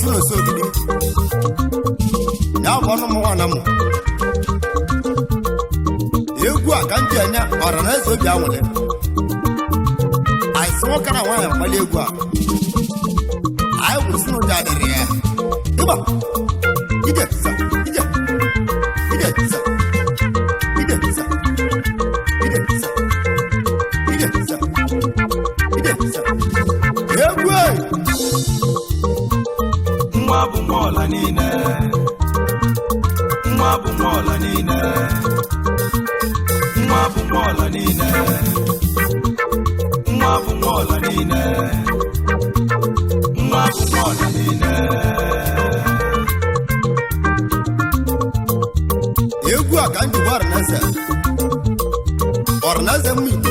Nonso Ogidi ya bụ ọnụ nwana m egwu a ka m ji anya ọra na eze obi anwụle anyị sị nwoke na nwaanyị mkpali egwu a anyị gwụrụ si n'ụjọ adịrị ya ịgba ije sa ije ije sa ije sa ije sa ije sa ije sa egwu nwa bụ mola niile nwa bụ mola niile nwa bụ mola niile nwa bụ mola niile nwa bụ mola niile egwu a ka ndị gwara n'eze ọrụnaze m Igbo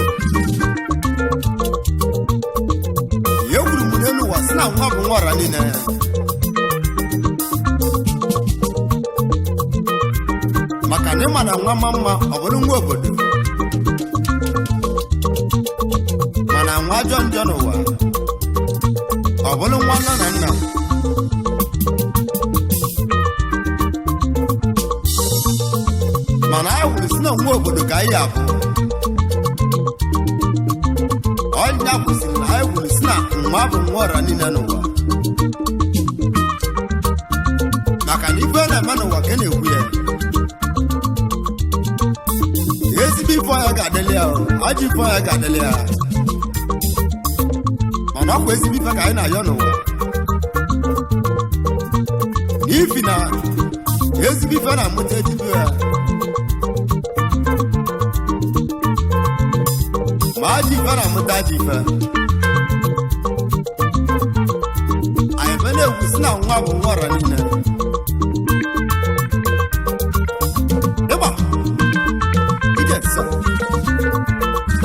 ya gwuru m n'elu ụwa si na nwa bụ nwa ọra niile maka na ịma na nwa mma ọ bụrụ nwa obodo mana nwa ajọ njọ n'ụwa ọ bụrụ nwa nna na nna mana anyị wụrụ si na nwa obodo ka anyị abụ ọnya kwụsịrị na anyị wụrụ si na nwa bụ nwa ọra niile n'ụwa maka na ife na-eme n'ụwa ka na-ekwu ya ezigbo ife ọnya ga-adịlị ya ajọ ife ọnya ga-adịlị ya mana ọkwa ezigbo ife ka anyị na-ayọ n'ụwa n'ifi na ezigbo ife na-amụta ezigbo ya ma ajọ ife na-amụta ajọ ife anyị be na-egwu si na nwa bụ nwa ọra niile ịgba ijesa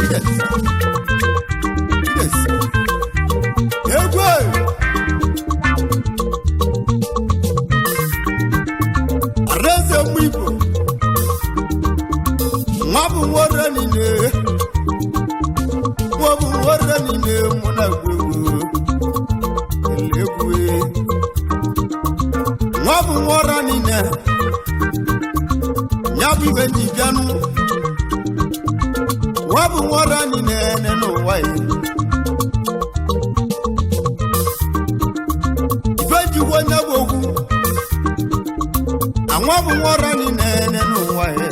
ijesa ijesa egwu areze mụ Igbo nwa bụ nwa ọra niile nwa bụ nwa ọra niile mụ na-egwu egwu nwa bụ nwa ọra niile ya bụ ibe ji bịanụ nwa bụ nwa ọra niile n'ụwa ya ibe ji gwa onye bụ okwu nwa bụ nwa ọra niile n'ụwa ya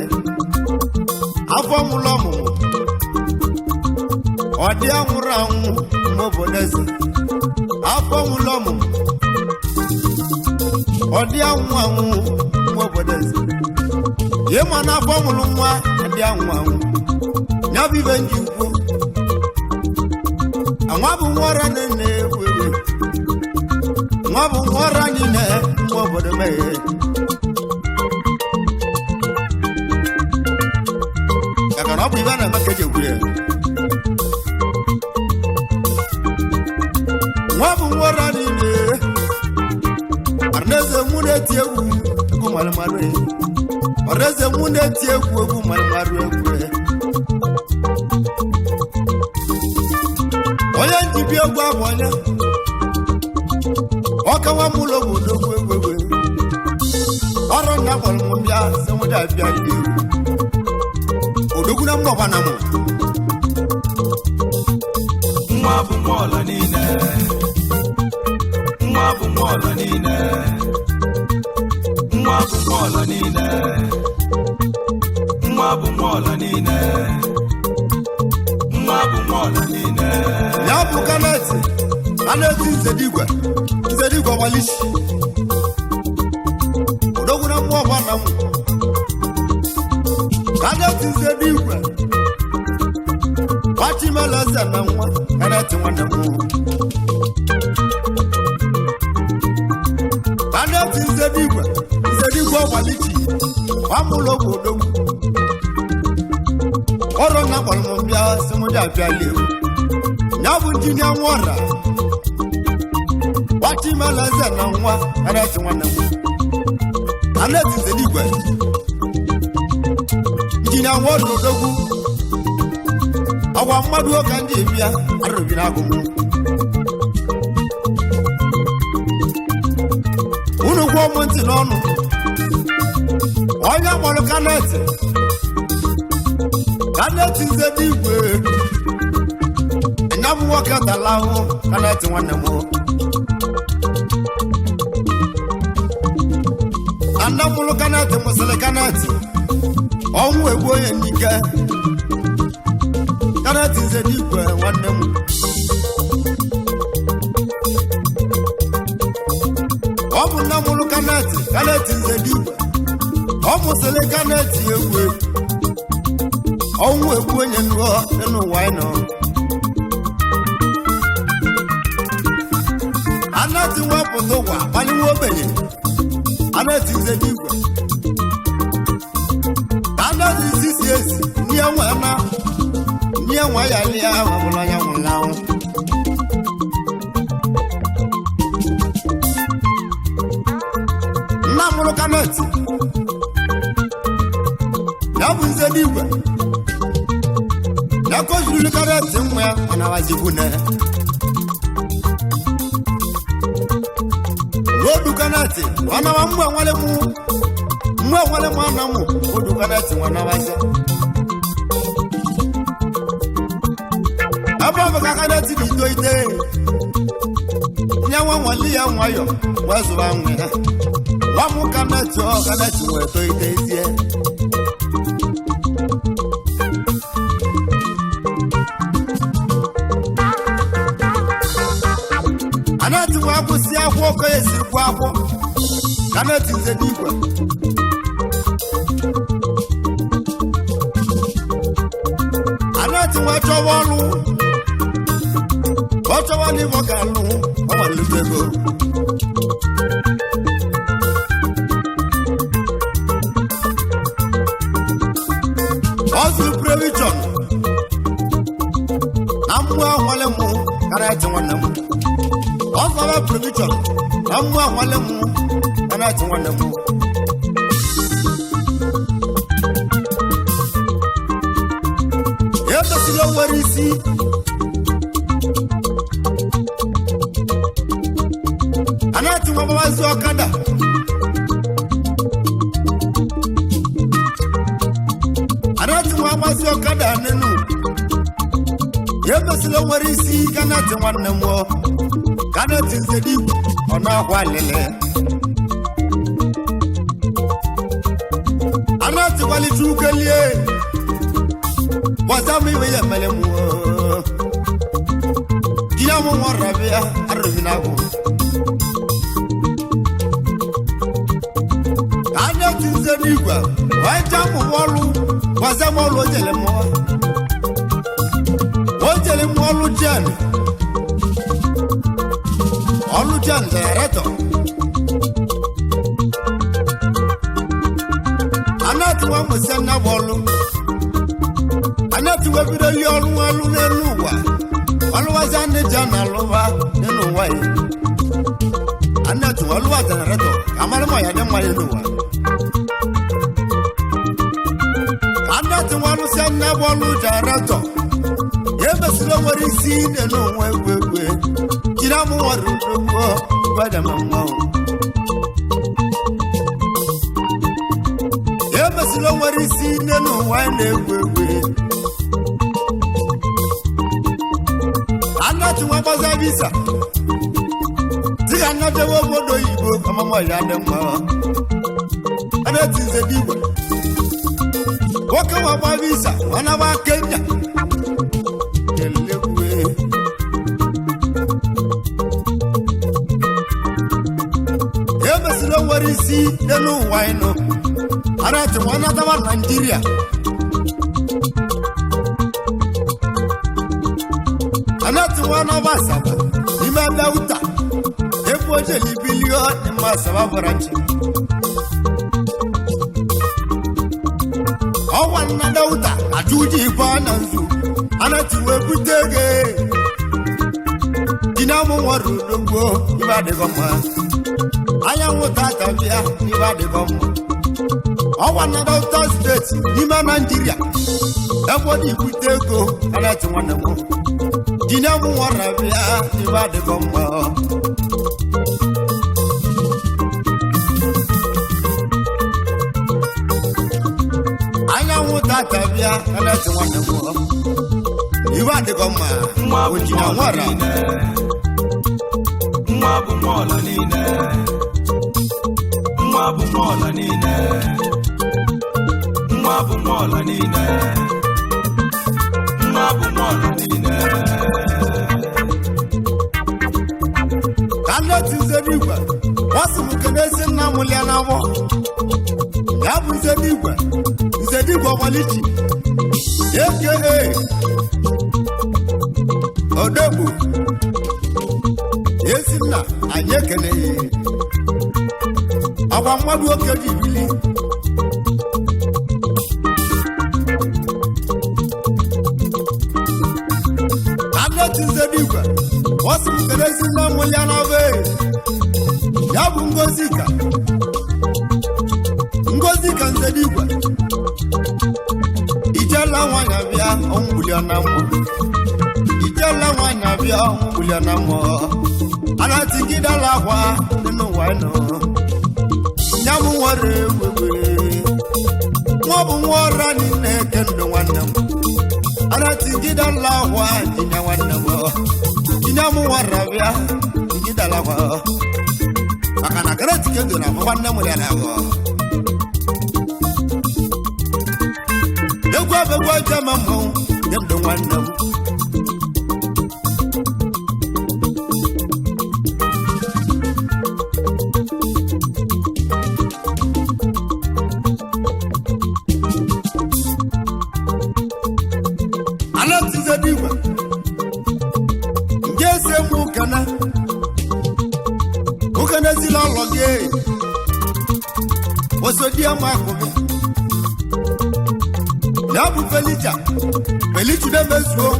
afọ mụlụ ọmụmụ ọ dị anwụrụ anwụ mgbe obodo eze afọ mụlụ ọmụmụ ọ dị anwụ anwụ mgbe obodo eze ihe ma na afọ mụlụ nwa adị anwụ anwụ ya bụ ibe ndị ukwu nwa bụ nwa ọra niile ewewe nwa bụ nwa ọra niile mgbe obodo meghe maka na ọ bụ ibe a na-eme ka eji egwu ya nwa bụ nwa ọra niile arụnaeze mụ na-eti egwu egwu malụmalụ ọreze mụ na-eti egwu egwu ma mmarụ egwu onye njibi egwu abụ onye ọkawa m ụlọ obodo egwu ọrụ nna kpọrọ m bịa sị mụ bịa dị odogwu na mmọba na mụ nwa bụ mọla niile nwa bụ mọla niile nwa bụ mọla niile nwa bụ mọla niile nwa bụ mọla niile ya bụ kaneti nzedigwe ọgbalishi odogwu na mmọba na mụ kaneti nzedigwe Wachimeleze na nwa kaneti nwanne m kaneti nzedigwe ọgbalichi nwamụlọ obodo ọrụ na kpọrọ m bịa sị m bịa lie ya bụ injinia Nwa Ora Wachimeleze na nwa kaneti nwanne m kaneti nzedigwe injinia Nwa Ora odogwu ọgwa mmadụ oge ndị ebia arụbi n'agụ m unu gwuo m ntị n'ọnụ onye kpọrọ kaneti nzedigwe nya bụ nwoke tala ahụ kaneti nwanne m nna mụrụ kaneti mụsịrị kaneti ọnwụ egbu onye n'ike kaneti nzedigwe nwanne m ọ bụ nna mụrụ kaneti nzedigwe ọ mụsịrị kaneti egwu ọnwụ egbu onye n'ụwa anyị nọ kaneti wepụta ụwa kpaliwe ogbenye kaneti nzedigwe kaneti isisi esi nye nwee na nye nwa ya lia ọbụla ya nwụrụ anwụ nna mụrụ kaneti ya bụ nzedigwe ya kozuruli kaneti nwa ya anawazigune n'odu kaneti wanawa mgbe nwale mụ ana mụ odu kaneti wanawaza abụọ ka kaneti dị itoite nye nwa nwali ya nwayọ wezụrụ anwụ ya nwa mụ kaneti wee toite ezie kaneti wee kwụsị akwụ ọkọ ya esiri kwụ akwụ kaneti nzedigwe kaneti wee chọwa ọrụ ọ chọwa n'ime ọ ga-alụ ọ malite ego ọ zụrụ previchọn na mmụọ nwale mụ kaneti nwanne m ọ zọrọ previchọn na mmụọ nwale mụ kaneti nwanne m etosiri nwere isi kaneti nwa mabazi ọkada kaneti nwa mabazi ọkada nenu etosiri nwere isi kaneti nwanne m kaneti nzedigwe ọ na-akwa lele kaneti kwalite ukelie bọsa m iwe ya emele m ihe m Nwa Ora bịa arụbi n'agụ kaneti nzedigwe wee je amụmụ ọrụ bọsa m ọrụ o jele m ọrụ jen jeneretọ kaneti nwa mụsị nna bụ ọrụ kaneti wee bido li ọrụ n'elu ụwa ọlụwazi ndị ji na alụba n'elu ụwa ya kaneti wee lụwa jeneretọ ka mara ma ya dị mma n'elu ụwa anati wanu se na bolu jarato yebesilo wori si de no wewe kira mu waru ko bada mamma yebesilo wori si de no wane wewe anati wa baza visa tiga na de wo bodo yibo kama mo ya de ma anati ze diwa waka wa ba visa wana ba Kenya elewe yebesilo warisi denu waino arati wana tawa Nigeria anati wana basaba ime dauta efo jeli billion ni masaba branch awana dauta ajuji bana nzu anati webutege dinamu waru dongo ibade goma aya mutata bia ibade goma awana dauta state ima Nigeria everybody butego anati wana mo dinamu warabia ibade goma tabia kana twana mo ibade goma ojina wara mwabu mola nine mwabu mola nine mwabu mola nine mwabu mola nine kana tizediwa wasu mkenesi na muliana bo yabu zediwa Zedigo Malichi AKA Odobu Yesina Anyekene Awamadu Okeji Bili Anati Zedigo Wasu Mkelesi na Muliana Ve Yabu Ngozika Zedigo Ijala wanya bia onguliana mo Ijala wanya bia onguliana mo Anati kidala wa no wano Nyamu ware wewe Mwabu wara ni nekendo wana Anati kidala wa nya wana mo Nyamu wara bia kidala wa Akana karati kendo na wana mo yana wa Kwa jama mo yendo wana Anati zediwa ngese mukana zila loge Osodia makobe Nabu Felicia de Mesro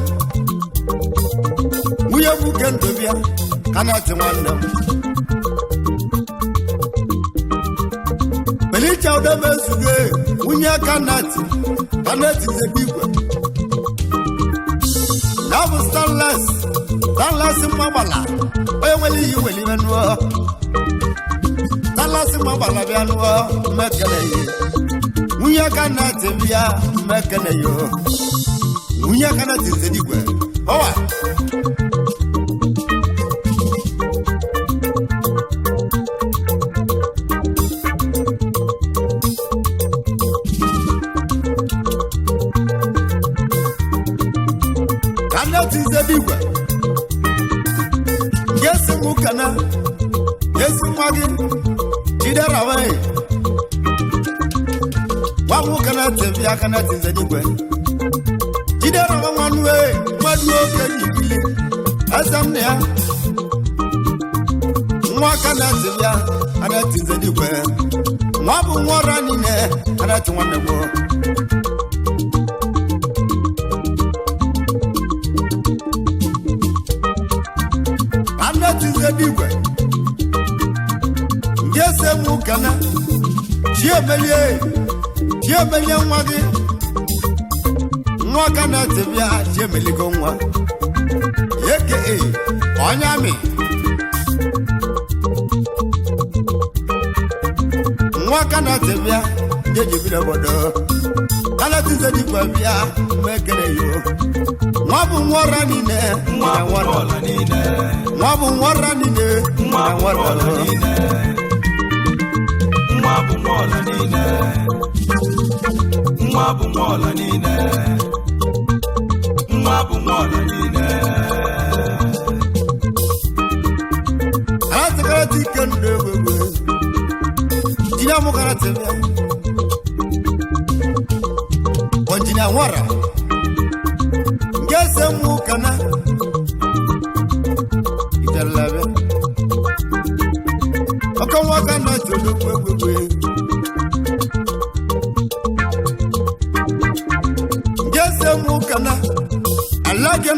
Muya Mukendovia Kanati Wanda Felicia de Mesro Munya Kanati the people Nabu Stanless Mabala Where you will even know Stanless Mabala Bianwa Mekele Munya Kanati Bia Mekele yo Munya Kanati Zedigwe Owa Kanati Zedigwe Yes Mukana Yes Magi Chidarawe Wamu Kanati Bia Kanati Zedigwe Chidarawe Manwe Madu Okedi Asamnea Nwa Kanati Bia Kanati Zedigwe Nwa Ora nine Kanati Wanebo Zedigwe Ngese Mukana Chiemelie Mwagi nwa ka na-etebịa ji emeligo nwa eke onye amị nwa ka na-etebịa je jibiri obodo alatize dịkwa bịa mekere yo nwa bụ nwa ọra niile nwa bụ nwa ọra niile nwa bụ nwa ọra niile nwa bụ nwa ọra niile nwa bụ nwa ọra niile nwa bụ nwa ọra niile nwa bụ nwa ọra niile alatikara ike ndụ egwegwe jinya mụkara tebịa onjinia Nwa Ora ngese mu kana italabe okanwa kana jodo kwegwe ngese mu kana alage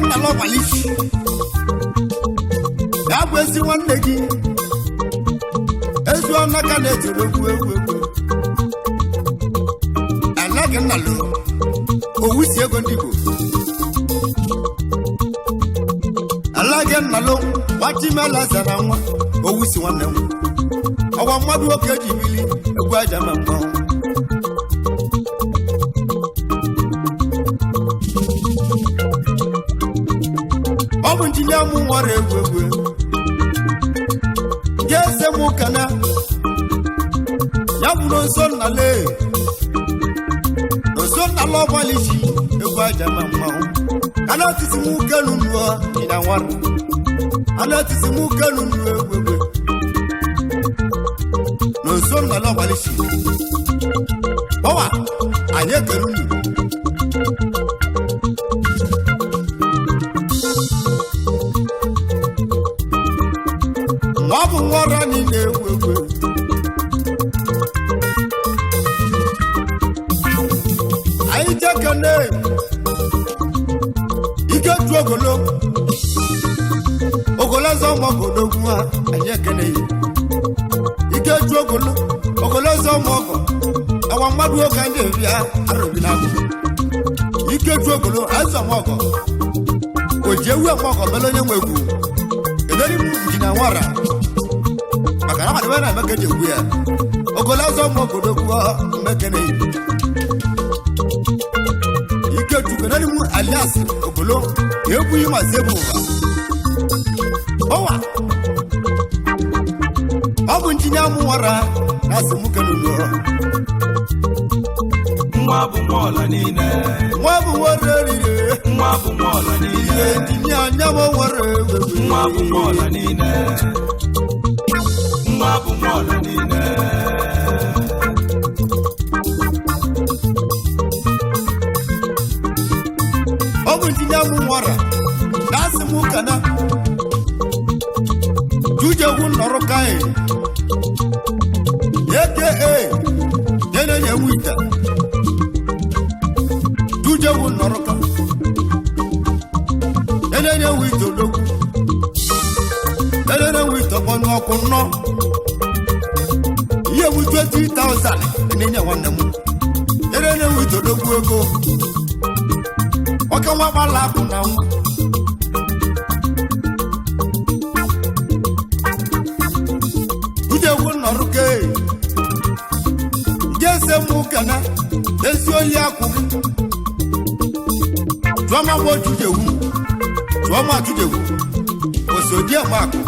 nalo balishi ya gwesi nwanne gị ezu anaka na jodo kwegwe alage nalo owusi ego ndigo alage nalo watimela zara nwa owusi nwanne m ọwa mmadụ oke ji bili egwu aja ma mmanwụ ọ bụ njinia mụ nwara egwu ga-ese mụ kana ya bụ Nonso nnale Nonso nnale ọgbalịchi egwu aja ma mmanwụ anatisi mụ kenu nụọ ina nwara anatisi mụ kenu nụọ egwu Nonso nnale ọgbalịchi ọwa anyị ekelu nụ nwa bụ nwa ọra niile egwu anyị jekene ike ju ogolozo ọmọgologwu ha anyị ekene ike ju ogolozo ọmọgọ awa mmadụ oge ndị ebia arụbila ike ju ogolo azụ ọmọgọ oji ewu ọmọgọ mere onye nwe egwu ederi m Njinia Nwa Ora maka na amadịbe na emeke ji egwu ya ogolozo ọmọgologwu mmekene ike ju keneri m alias ogolo egwu ịmazi ebu ụwa ọwa ọ bụ Njinia Nwa Ora na-asị m kenunu nwa bụ nwa ọra niile nwa bụ nwa ọra niile nwa bụ nwa ọra niile Njinia anya m nwere egwu nwa bụ nwa ọra niile nwa bụ nwa ọra niile ọ bụ Njinia Nwa Ora na-asị m kana jujegwu nọrọ kaị eke nyenenye nwita jujegwu nọrọ ka nyenenye nwita ologwu nyenenye nwita ọnụ ọkụ nnọ ihe bụ 20,000 nenye nwanne m nyenenye nwita ologwu ego ọka nwa gbala akụ na nwa jujegwu nọrọ ka jese mụ kana ezi oyi akwụ gị jụọma bụ ojujegwu jụọma ajujegwu osodi eme akụ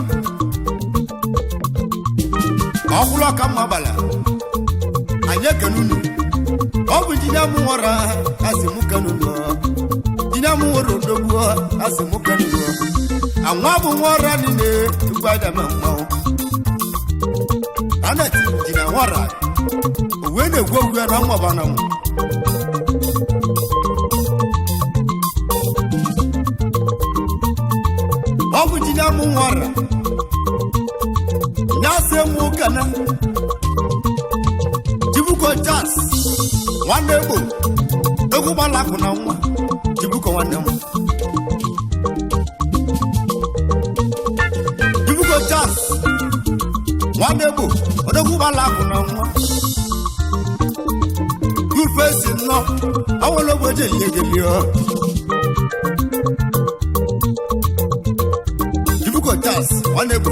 ọkwụrụ ọka mma bala anyị ekene unu ọ bụ Njinia Nwa Ora asị mụ kene unu Njinia Nwa Ora odogwu asị mụ kene unu anwa bụ nwa ọra niile tukwu aja ma mmanwụ aneti Njinia Nwa Ora uwe na-egwu ogwu ya na mmaba na mụ ọ bụ Njinia Nwa Ora nyasị mụ kana jibuko jazz nwanne egbo egwu gbalakụ na nwa jibuko nwanne m jibuko jazz nwanne egbo odogwu gbalakụ na nwa Good face awolo boje yegelio Dibuko tas wanebo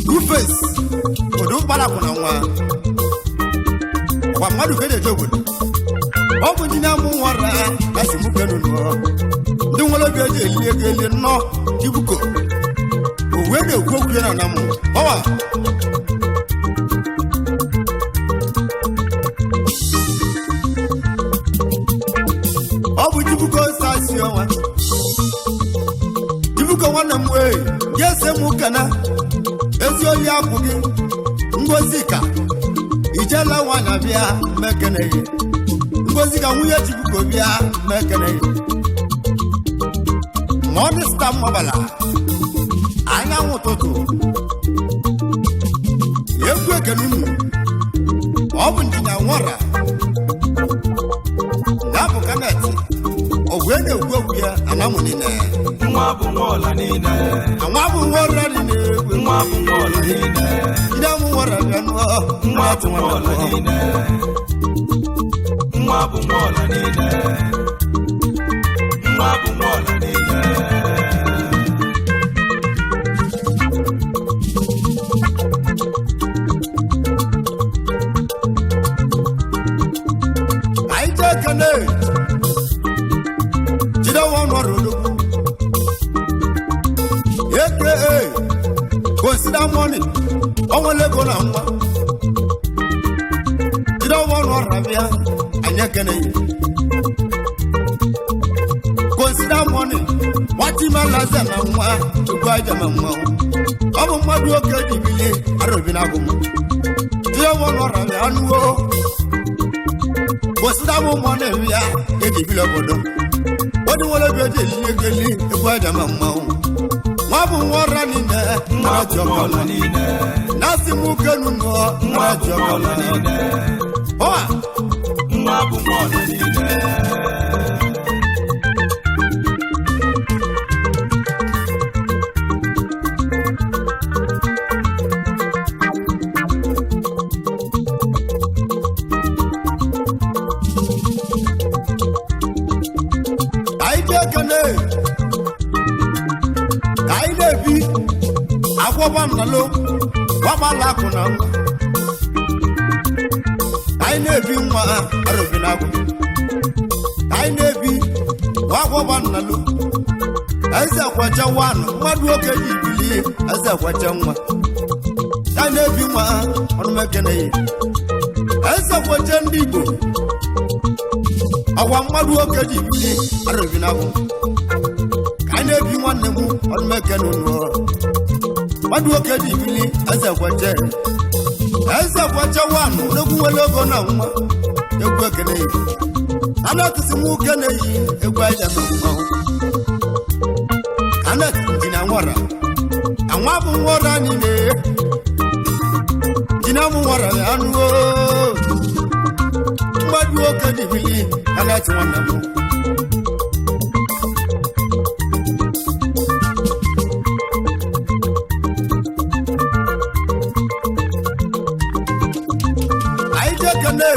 Two face odo bala kuna nwa Wa madu kede jogun Obu jina mu wara kasi mu kenu no Ndi wolo boje yegeli no Dibuko Owede gwogu na namu Bawa Dibuko sasi owa Dibuko wana mwe Yese mukana Ezi oli abugi Ngozika Ijala wana bia mekene Ngozika huye Dibuko bia mekene Monista mabala Anya mutoto Yekwe kenunu Obu ndinya wara Nabu kaneti Ogwene ugwogya anamunine Nwa bụ nwa ọla niile Nwa bụ nwa ọra niile Nwa bụ nwa ọla niile Ida mu ọra bịanụọ Nwa bụ nwa ọla niile Nwa bụ nwa ọla niile Nwa bụ nwa ọla niile Aije kene Consider money, only go na nwa. You don't want to rabia, and you can. Consider money, what you man has done and what to buy them and more. I'm a mad worker, you believe, I don't know. You don't want to rabia, and woe. Consider money, we are getting below. What do you want to do legally to buy them and more? Nwa Ora niile Nwa bụ nwa ọla niile Nasi mukenu no Nwa bụ nwa ọla niile Oa Nwa bụ nwa ọla niile Aije kene Kaidebi Agwaba nalo Wabala kuna Kaidebi nwa arobinago Kaidebi Wagwaba nalo Eze kwacha wano Mwadu oke jibili Eze kwacha nwa Kaidebi nwa Onumekene Eze kwacha ndigo Awa mwadu oke jibili arobinago Kaidebi nwanne mu Onumekene nuo Mwadu oke jibili Eze kwacha wano Nugu welogo na nwa Egwe kene Anakisi mu kene Egwe aja na nwa Anak jina Ora Anwa bụ Ora niile Jina mu Ora anuo Mwadu oke jibili Anati nwanne mu Aije kene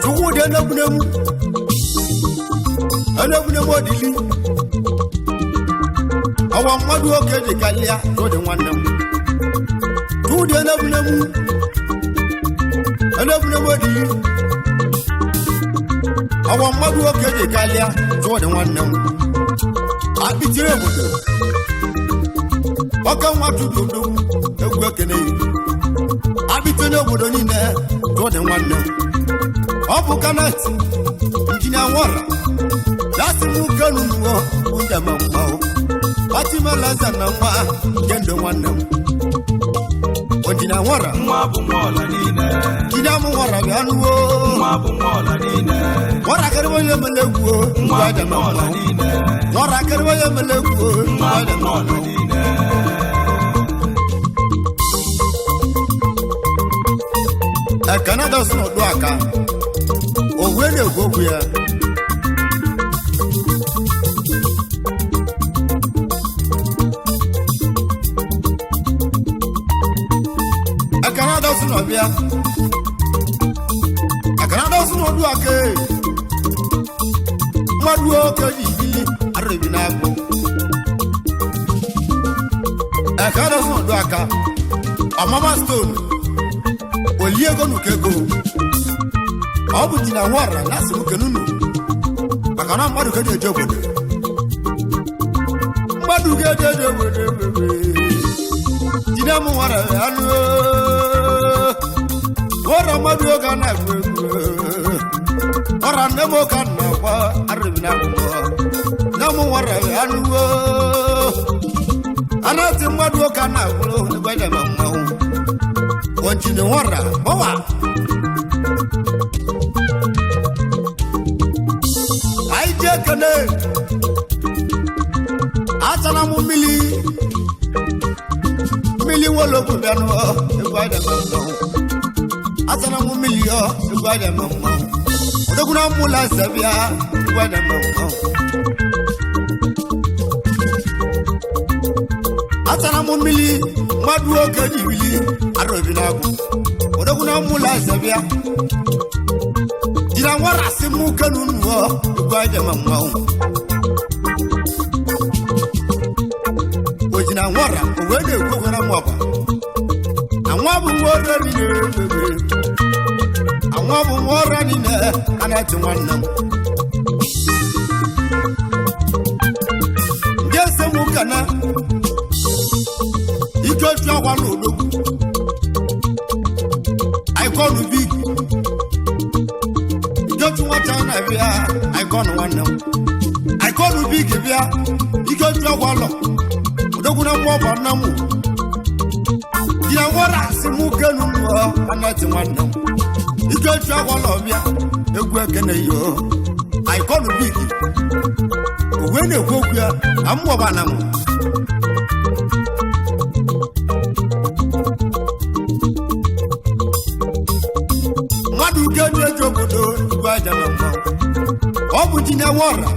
Tuwu de nebunemu Enebunemu odili Awa mwadu oke di kalia Tode nwanne mu Tuwu de nebunemu Enebunemu odili Awa mwadu oke di kalia Tode nwanne mu Abitire obodo Oka nwatu dodo Egwe kene Abitire obodo niile Tode nwanne mu Obu kanati Injinia Ora Lasi mukenu nuo Unja mamao Fatima laza na mwa Jendo nwanne mu Injinia Ora Nwa bụ nwa ọla niile Injinia Ora bịanụo Nwa bụ nwa ọla niile Ora karibo ye melekuo Nwa bụ nwa ọla niile Ora karibo ye melekuo Nwa bụ nwa ọla niile Canada sino do aka Owele gogu ya Canada sino bia That's not do again. What do you I read now. I can't do aka. A mama stone. Well, you're going to go. I'll put in a water. That's what you know. I cannot get a job with it. What do you get a job with it? Dinamo water. What am I doing? Or I never can know. I remember. No more water. I'm not in what you can have. What you know, Ora. I take a name. Asanamu Mili Wallo Pudano, the Guide Asanamu Milio, the Guide the Gramula Savia, the Guide Asanamu Mili, Madu Ogidi, Arabinago, Odoguna Savia. Dina Wara Simu Kanunwa, the Guide Ojina Wara, when they go on a mobile. And one more running, and one more running, and that's one number. Yes, a Mukana. You don't know one. I call you big. You don't know what I call one now. I call you big if you don't know one. Doguna mwa namu. Dina Wara simu kenu mwa anati wana. Ike chwa wala obya. Egwe kene yo. Aikonu bigi. Uwene kwokuya. Amwa banamu. Madu genye jogodo. Igwa jana mwa. Obu Dina Wara.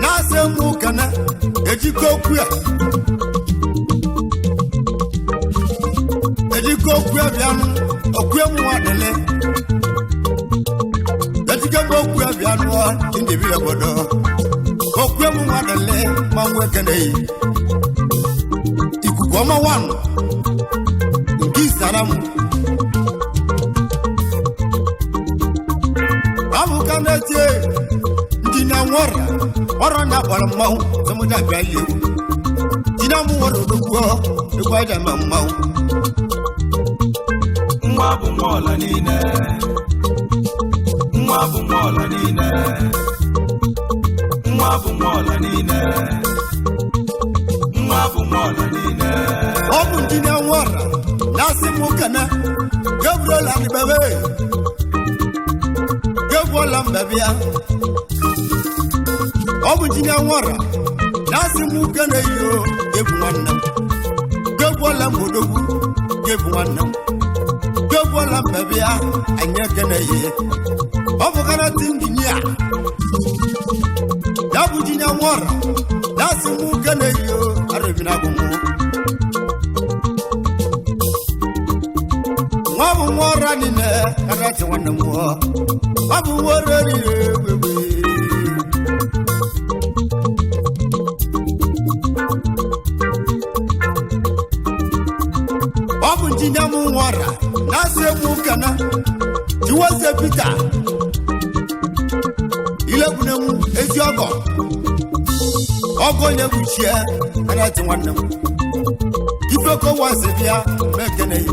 Nase mukana. Ejikokuya bianu okuemu adele Ejikokuya bianu indibi obodo okuemu adele mamwe kenei Ikukoma wanu Nkisaramu Abukanetie Dina Wara Ora na mahu semuja galie Dina mu woro dogo e gwaja mahu Nwa bu mola nine Nwa bu mola nine Nwa bu mola nine Nwa bu mola nine Obu Dina Wara nasimu kana Gabriel and bebe Gabriel mbebia Obu Dina Wara nasimu kana yo ebuwanna Gabriel mbodogu ebuwanna Gabriel mbebia anya kana ye Obu kana tinginya Obu Dina Wara nasimu kana yo arabina gumu Wabu Wara nine karati wana muwa Wabu Wara nine Wabu Dina Wara nase mukana Jiwase pita Ile kunemu ezi ogo Ogo nebuchie karati wana mu Ifeko wasibia mekene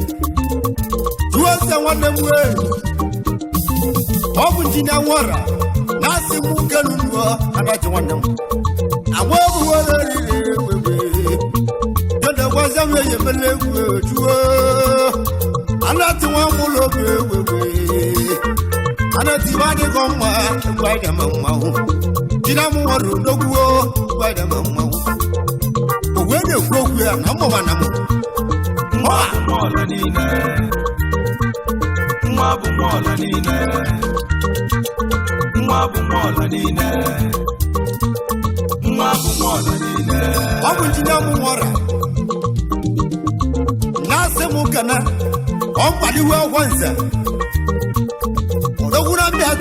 Tuwase wana mwe Obu Dina Wara nasi mukanu mwa Karati wana mu Awabu Wara nile Yoda wazame yemele juwa Anati wamulo Anati wadi goma Gwaida mamahu Dina Wara doguo Gwaida mamahu Uwene kukuya Namo wanamu Nwa bu mola nine Nwa bu mola nine Nwa bu mola nine Nwa bu mola nine Obu Dina Wara Nase mukana Ompaliwa wanza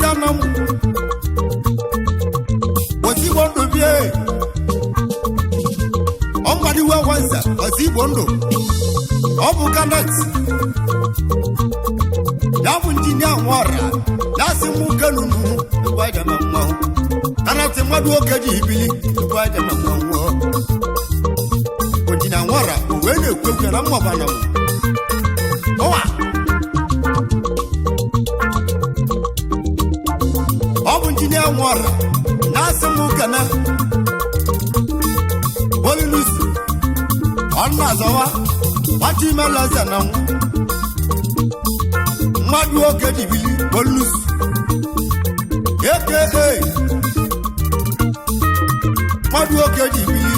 Tanam was he want to be on what you were once was he want to Obukanet Yamunjinia Wara Nasi Mukanunu Quite a mamma and at the Maduoka Jibili quite a mamma Ojina Wara when you cook your Amabana Obunjinia Wara Nasi Mukana Bolus Onazawa Wati Malazana Maduoka Jibili Bolus AKA Maduoka Jibili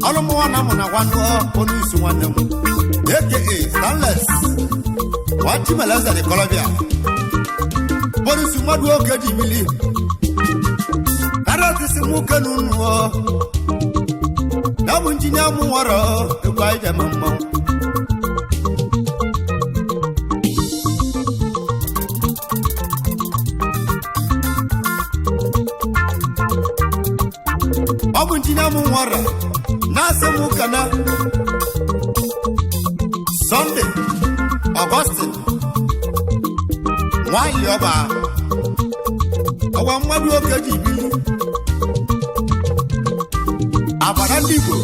Alamoana Mona one Bonus one AKA Stanless Wati Malaza de Colombia Bonus Maduoka Jibili Aratis Mukanun Nabunjinia Ora the Guide Mamma Abunjinia Ora Nasa Mukana Sunday Augustine Why Yoba Our Maduoka Jibili Abarandigo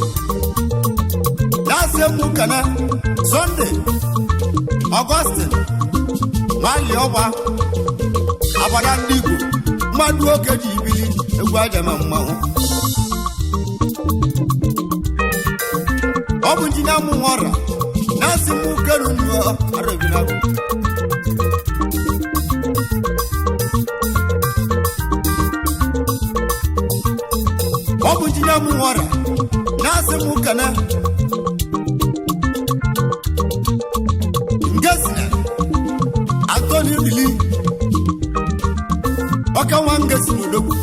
Nasa Mukana Sunday Augustine Why Yoba Abarandigo Maduoka Jibili Guajamama Obunjinia Ora Nasi Mukanunu Arabina Obunjinia Ora Nasi Mukana Ngasina Anthony Billy Okawangasinu Dogu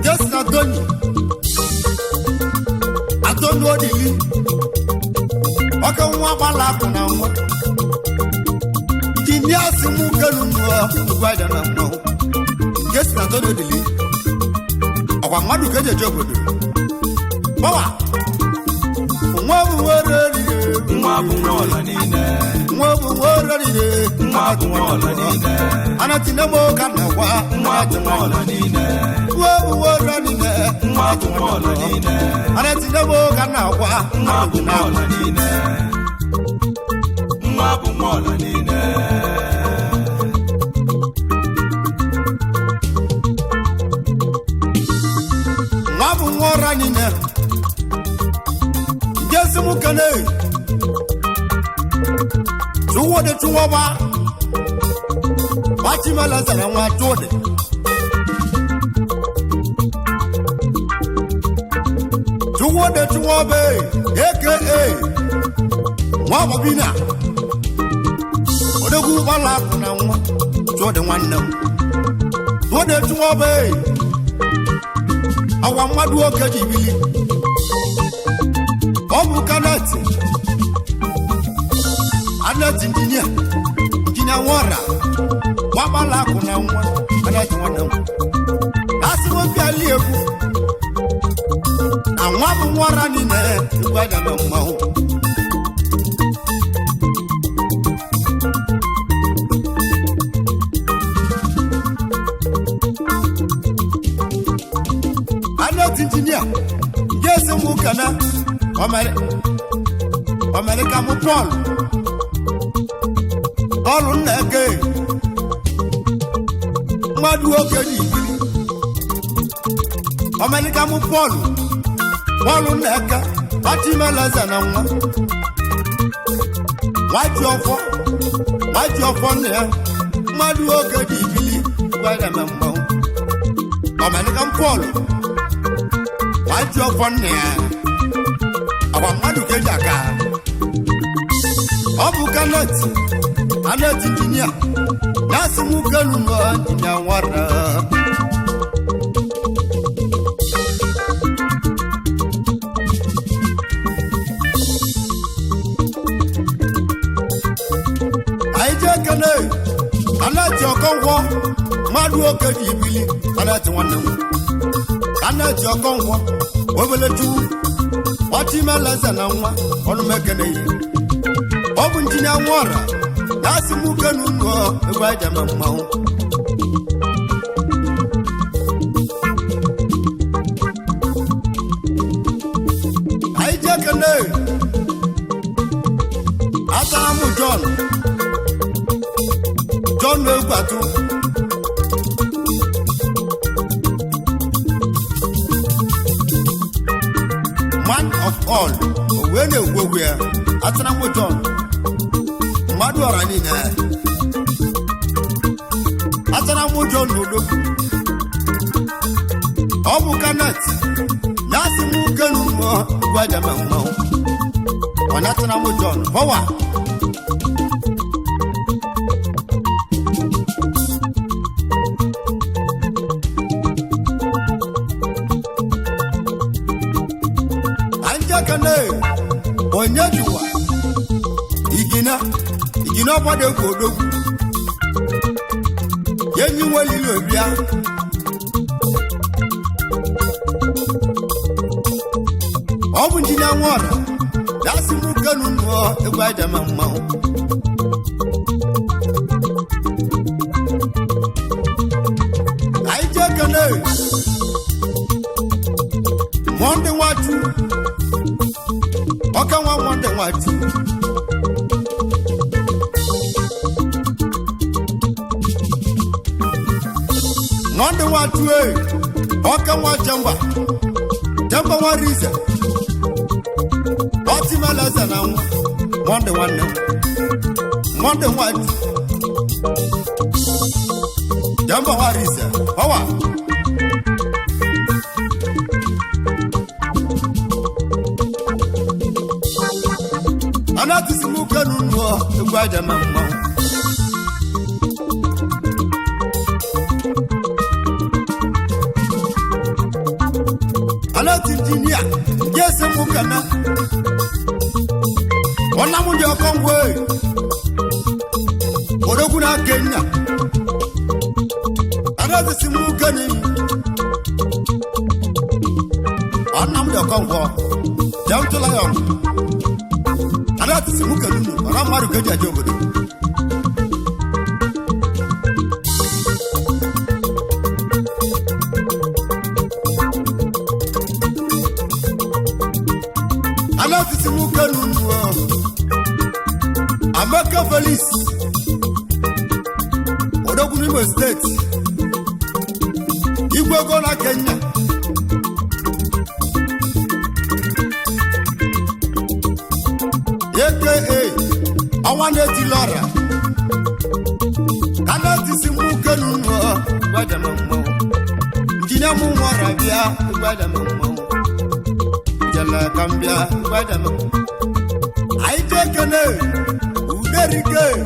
Ngasina Tony Antonio Dili Okawanwabala Kuna Genius Mukanunu Guadana Ngasina Antonio Dili Madu Kaja Jobodo Bawa Mwabu Warani Mwabu Mola Nine Mwabu Warani Mwabu Mola Nine Anatinamo Kanawa Mwabu Mola Nine Mwabu Warani Mwabu Mola Nine Anatinamo Kanawa Mwabu Mola Nine Mwabu Mola Nine Nina Jesse Mukane Tuwa de Tuwaba Fatima Lazana Watode Tuwa de Tuwabe AKA Mwababina Odogu Bala Kuna Tuwa one num Tuwa de Tuwabe Our Maduoka Jibili Obukanet Anet Engineer Wara Wabala Kuna Anet one That's what we are living and Wabu Wara Nine to buy the Mau Engineer, yes, Mukana, America Mupol, all on that game. Maduoka Jibili, America Mupol, all on that game. Fatima Lazana, White your phone there, Maduoka Jibili, by the member, American Paul. What's your fun there? Our Madu Kajaka Obukanet Anet Engineer Nasi Mukanunu Nwa Ora I just kene anati okonwo madu okeji ibili anati nwanne m anati okonwo obeleju oti meleze na nwa onu mekene yi obu njinia Nwa Ora dasi mu kenu no egwa jama mmawo aije kene Ataramu John no gbatu man of all when e wo we Ataramu John Nwa Ora ni na Ataramu John no obu kanat nasi mu kanu mo gwaja mamma ona Ataramu John power kane onyejuwa igina bode kodo yenyi welilo bia obu njinia Nwa Ora dasi mu kanu no egwa jama mma aije kane monde watu Oka nwa mwande watu Mwande watu Oka nwa Jamba wa riza Oti malaza na nwa Mwande wane Mwande watu Jamba wa riza Hawa Anati simuka nunwa egwaja mamma Anati engineer yese mukana Ona munje okongwe Odoguna Kenya Anati simuka ni Ona munje okongwe Jamtula yom Anati simuka nunu, wana maru keja jogodo. Anati simuka nunu, Amaka Felice, Odogunimo State, Igwe Gona Kenya. Awane tilora Anati simuka nunu Gwaja mammo Njinia Nwa Ora bia Gwaja mammo Jala kambia Gwaja mammo Aije kene Uderike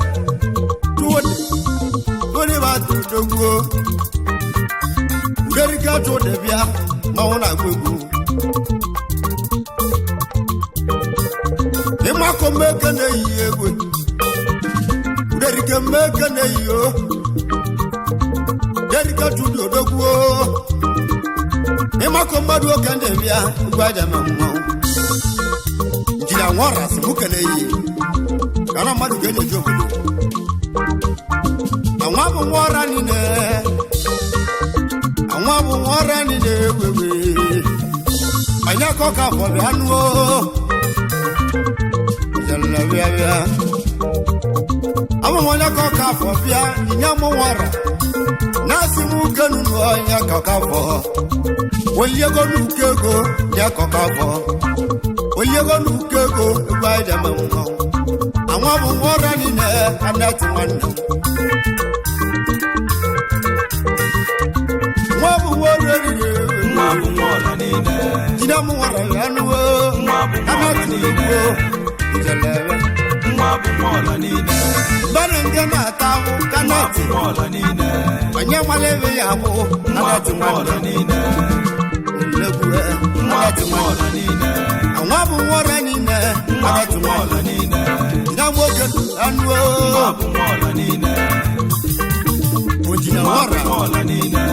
Tuwani batu dogo Uderika tuwade bia Maona gwegu Ima komeke ne yegwe Uderike meke ne yo Derika tudio dogwo Ima komadu okende bia Gwaja mamma Njinia Nwa Ora simuke ne ye Kana madu geje jogudu Anwabu Nwa Ora nine Anwabu Nwa Ora nine wewe Anyako ka fobi anuo Jalla bia Amu mwana koka fobia Nwa Ora Nasi muke nunu nya koka fo Oliego nukego nya koka fo Oliego nukego Gwaja mamma Anwabu Nwa Ora nine Anati nwanne Anwabu Nwa Ora nine Njinia Nwa Ora anuo Anati nwanne Nwa Ora nine Banenge na tawo kanati Nwa Ora nine Anya maleve yabo Anati Nwa Ora nine Lebuwe Anati Nwa Ora nine Anwabu Nwa Ora nine Anati Nwa Ora nine Namo ketu anuo Nwa Ora nine ọla niile